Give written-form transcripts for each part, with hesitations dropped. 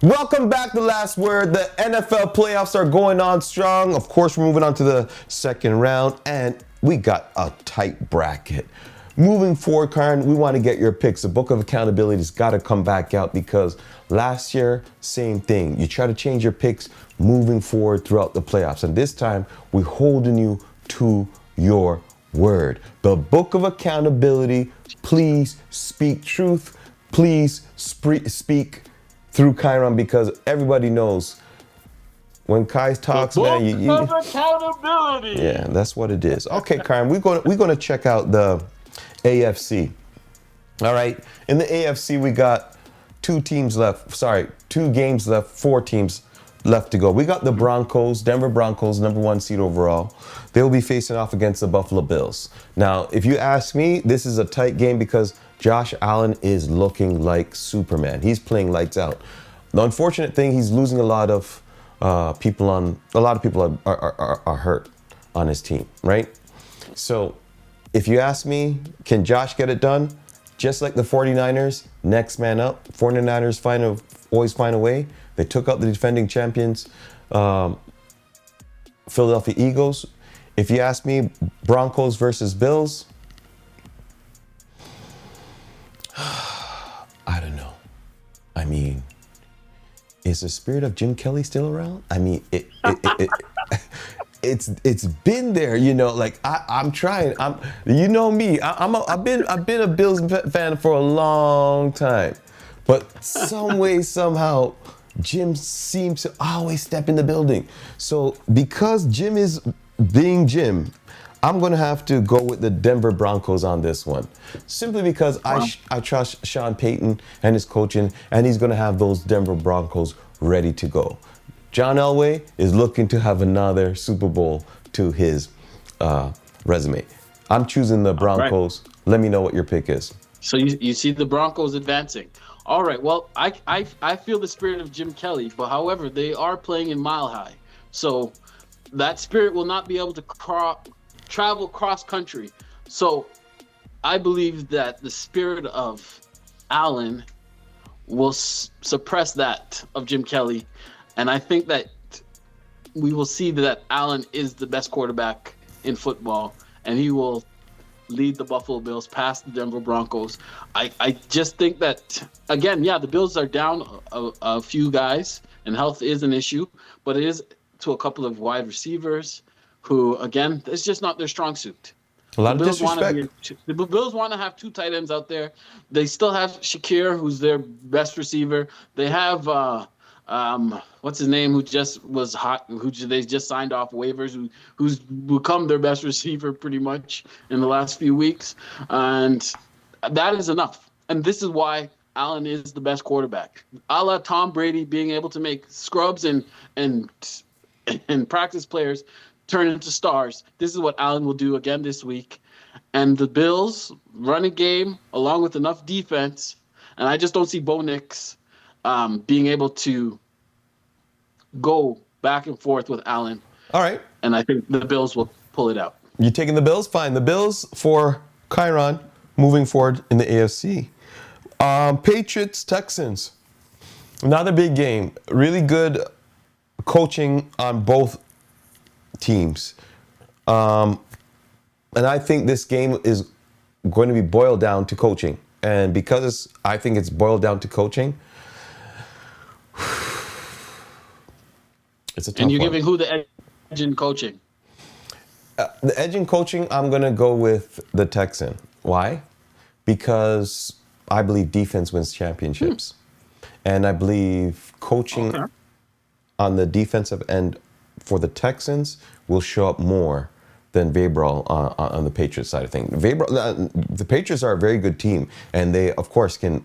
Welcome back to Last Word. The NFL playoffs are going on strong. Of course, we're moving on to the second round, and we got a tight bracket. Moving forward, Karen, we want to get your picks. The Book of Accountability's got to come back out because last year, same thing. You try to change your picks moving forward throughout the playoffs, and this time, we're holding you to your word. The Book of Accountability, please speak truth. Please speak through Chiron, because everybody knows when Kai talks, man, you accountability. yeah, that's what it is. Okay, Chiron, we're going to check out the AFC. All right, in the AFC we got two games left, 4 teams left to go. We got the Broncos, Denver Broncos, number 1 seed overall. They'll be facing off against the Buffalo Bills. Now, if you ask me, this is a tight game because Josh Allen is looking like Superman. He's playing lights out. The unfortunate thing, he's losing a lot of people are hurt on his team, right? So if you ask me, can Josh get it done? Just like the 49ers, next man up. 49ers always find a way. They took out the defending champions, Philadelphia Eagles. If you ask me, Broncos versus Bills, I don't know. I mean, is the spirit of Jim Kelly still around? I mean, it's been there, you know. Like I'm trying. You know me. I've been a Bills fan for a long time, but some way somehow Jim seems to always step in the building. So because Jim is being Jim, I'm going to have to go with the Denver Broncos on this one. Simply because I trust Sean Payton and his coaching, and he's going to have those Denver Broncos ready to go. John Elway is looking to have another Super Bowl to his resume. I'm choosing the Broncos. Right. Let me know what your pick is. So you see the Broncos advancing. All right, well, I feel the spirit of Jim Kelly, but however, they are playing in Mile High. So that spirit will not be able to travel cross country. So I believe that the spirit of Allen will suppress that of Jim Kelly. And I think that we will see that Allen is the best quarterback in football, and he will lead the Buffalo Bills past the Denver Broncos. I just think that, again, yeah, the Bills are down a few guys, and health is an issue, but it is to a couple of wide receivers who, again, it's just not their strong suit. A lot of disrespect. The Bills want to have 2 tight ends out there. They still have Shakir, who's their best receiver. They have what's his name, who just was hot, who they just signed off waivers, who's become their best receiver pretty much in the last few weeks, and that is enough. And this is why Allen is the best quarterback. A la Tom Brady being able to make scrubs and practice players turn into stars. This is what Allen will do again this week. And the Bills running game, along with enough defense, and I just don't see Bo Nix being able to go back and forth with Allen. All right. And I think the Bills will pull it out. You taking the Bills? Fine. The Bills for Chiron moving forward in the AFC. Patriots, Texans. Another big game. Really good coaching on both teams. And I think this game is going to be boiled down to coaching. And because I think it's boiled down to coaching, it's a tough one. And you're giving who the edge in coaching? The edge in coaching, I'm going to go with the Texan. Why? Because I believe defense wins championships. And I believe coaching on the defensive end for the Texans will show up more than Vrabel on the Patriots side of things. The Patriots are a very good team, and they, of course, can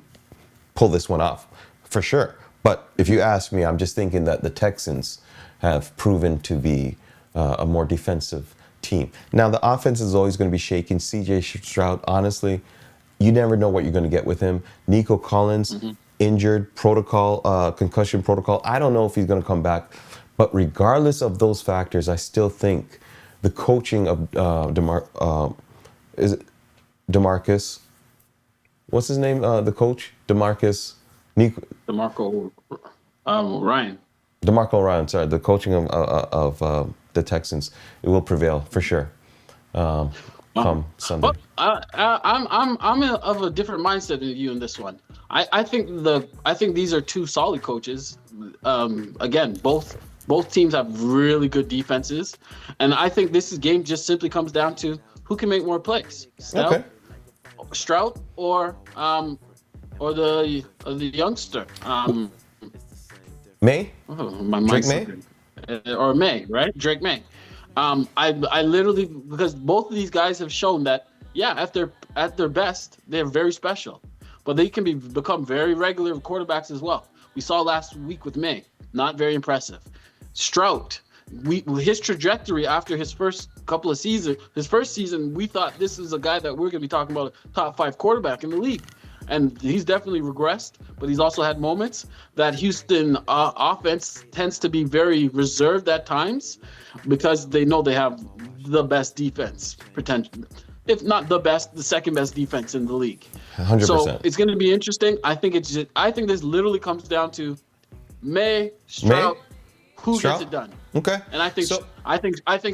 pull this one off, for sure. But if you ask me, I'm just thinking that the Texans have proven to be a more defensive team. Now, the offense is always going to be shaking. C.J. Stroud, honestly, you never know what you're going to get with him. Nico Collins, injured, concussion protocol. I don't know if he's going to come back. But regardless of those factors, I still think the coaching of DeMarcus? What's his name? The coach? DeMarcus? DeMarco. Ryan. DeMarco Ryan, sorry, the coaching of the Texans, it will prevail for sure. Come Sunday. Well, of a different mindset than you in this one. I think these are two solid coaches. Again, both teams have really good defenses, and I think this game just simply comes down to who can make more plays, Okay. Stroud or the youngster. May? My Drake mind's May? or May, right? Drake May. I literally, because both of these guys have shown that, yeah, at their best, they're very special, but they can become very regular quarterbacks as well. We saw last week with May, not very impressive. Stroud, his trajectory after his first couple of seasons, his first season, we thought this is a guy that we're going to be talking about, a top 5 quarterback in the league. And he's definitely regressed, but he's also had moments that Houston offense tends to be very reserved at times because they know they have the best defense, potential, if not the best, the second best defense in the league. 100%. So it's going to be interesting. I think this literally comes down to May, Stroud, who gets it done. Okay. And I think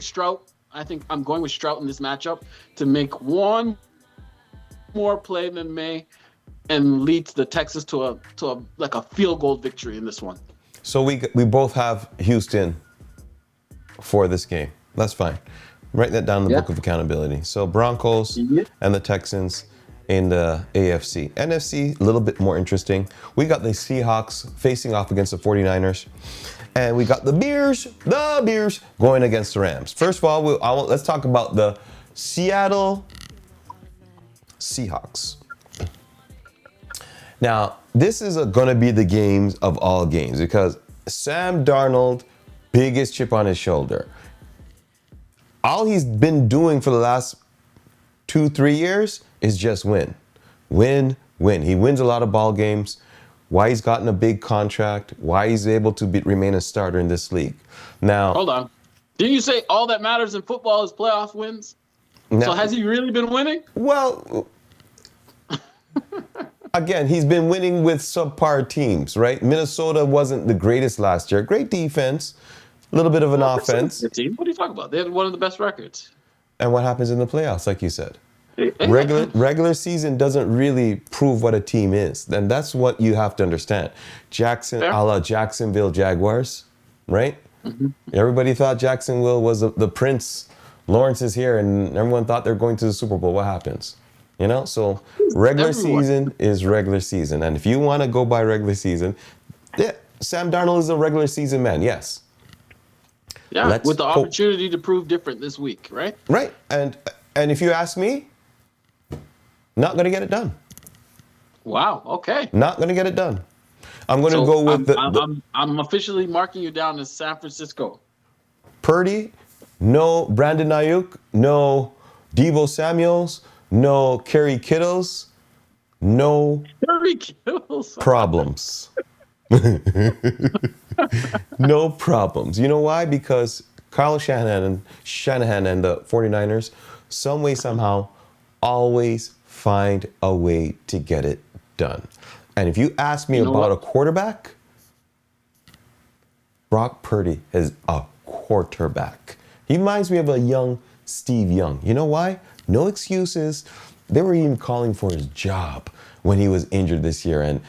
Stroud. I think I'm going with Stroud in this matchup to make one more play than May and leads the Texans to a field goal victory in this one. So we both have Houston for this game. That's fine. Write that down in the book of accountability. So Broncos and the Texans in the AFC. NFC, a little bit more interesting. We got the Seahawks facing off against the 49ers. And we got the Bears going against the Rams. First of all, let's talk about the Seattle Seahawks. Now, this is going to be the games of all games because Sam Darnold, biggest chip on his shoulder. All he's been doing for the last 2-3 years is just win. Win. He wins a lot of ball games. Why he's gotten a big contract, why he's able to remain a starter in this league. Now, hold on. Didn't you say all that matters in football is playoff wins? So has he really been winning? Well, again, he's been winning with subpar teams, right? Minnesota wasn't the greatest last year. Great defense, a little bit of an offense. What are you talking about? They had one of the best records. And what happens in the playoffs, like you said? Regular season doesn't really prove what a team is. And that's what you have to understand. A la Jacksonville Jaguars, right? Mm-hmm. Everybody thought Jacksonville was the prince. Lawrence is here, and everyone thought they're going to the Super Bowl. What happens? You know, so regular season is regular season. And if you want to go by regular season, Sam Darnold is a regular season man, yes. Yeah, with the opportunity to prove different this week, right? Right. And if you ask me, not going to get it done. Wow, okay. Not going to get it done. I'm going to go with I'm officially marking you down as San Francisco. Purdy, no Brandon Ayuk, no Deebo Samuels, no Kerry Kittles, no problems. No problems. You know why? Because Kyle Shanahan and the 49ers, some way, somehow, always find a way to get it done. And if you ask me about a quarterback, Brock Purdy is a quarterback. He reminds me of a young Steve Young. You know why? No excuses. They were even calling for his job when he was injured this year, and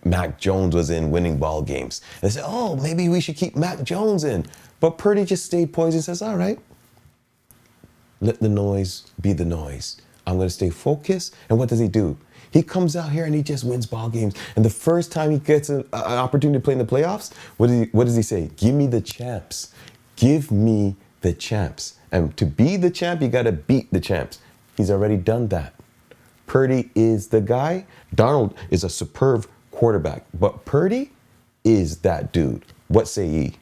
Mac Jones was in winning ball games. They said, oh, maybe we should keep Mac Jones in. But Purdy just stayed poised and says, all right, let the noise be the noise. I'm going to stay focused. And what does he do? He comes out here and he just wins ball games. And the first time he gets an opportunity to play in the playoffs, what does he say? Give me the champs. Give me the champs. And to be the champ, you got to beat the champs. He's already done that. Purdy is the guy. Darnold is a superb quarterback. But Purdy is that dude. What say ye?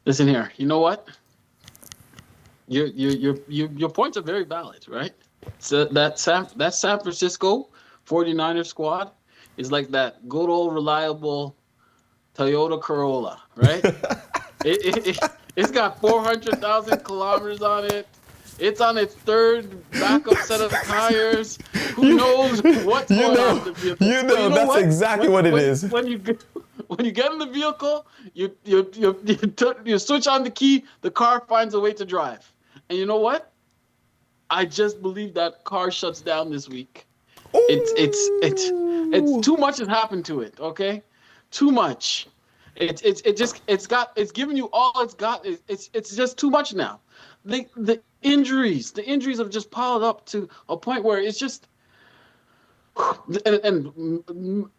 Listen here. You know what? Your points are very valid, right? So that San Francisco 49er squad is like that good old reliable Toyota Corolla, right? It's got 400,000 kilometers on it. It's on its third backup set of tires. Who You, knows what's you going on know, in the vehicle? But you know that's what? exactly what it is. When you get, when you get in the vehicle, you switch on the key. The car finds a way to drive. And you know what? I just believe that car shuts down this week. It's Ooh. too much has happened to it. Okay, too much. It's giving you all it's got. It's just too much now. The injuries have just piled up to a point where it's just and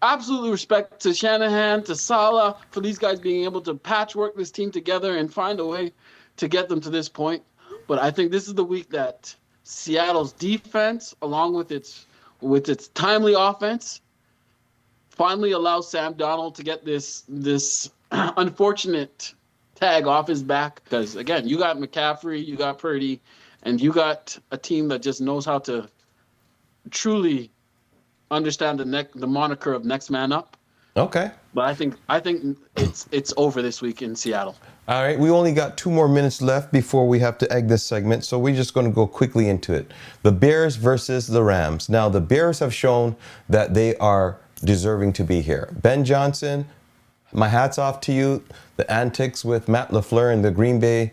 absolutely respect to Shanahan, to Salah for these guys being able to patchwork this team together and find a way to get them to this point. But I think this is the week that Seattle's defense, along with its timely offense, finally allows Sam Donald to get this unfortunate tag off his back. Because again, you got McCaffrey, you got Purdy, and you got a team that just knows how to truly understand the moniker of next man up. Okay. But I think it's over this week in Seattle. All right, we only got 2 more minutes left before we have to egg this segment, so we're just going to go quickly into it. The Bears versus the Rams. Now, the Bears have shown that they are deserving to be here. Ben Johnson, my hat's off to you. The antics with Matt LaFleur and the Green Bay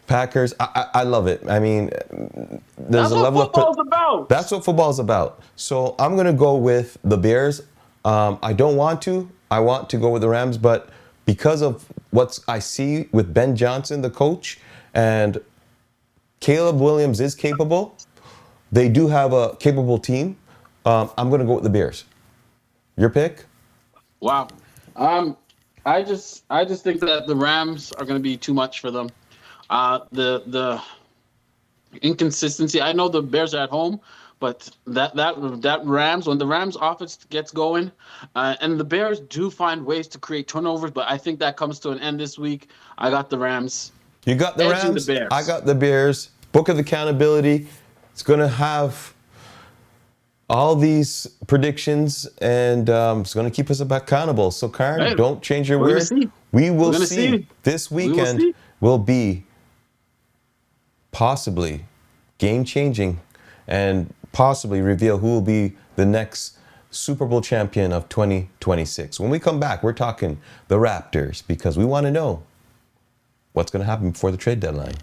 Packers. I love it. I mean, there's a level of football's about. That's what football's about. So I'm going to go with the Bears. I don't want to. I want to go with the Rams, but because of what I see with Ben Johnson, the coach, and Caleb Williams is capable, they do have a capable team. I'm going to go with the Bears. Your pick? Wow. I just think that the Rams are going to be too much for them. The inconsistency. I know the Bears are at home, but that Rams, when the Rams offense gets going, and the Bears do find ways to create turnovers, but I think that comes to an end this week. I got the Rams. You got the Edging Rams. the Bears. I got the Bears. Book of accountability. It's going to have all these predictions, and it's going to keep us accountable. So, Karen, Hey, don't change your we're gonna word. see. We will We're gonna see. see. This We will weekend see. will be possibly game-changing and possibly reveal who will be the next Super Bowl champion of 2026. When we come back, we're talking the Raptors because we want to know what's going to happen before the trade deadline.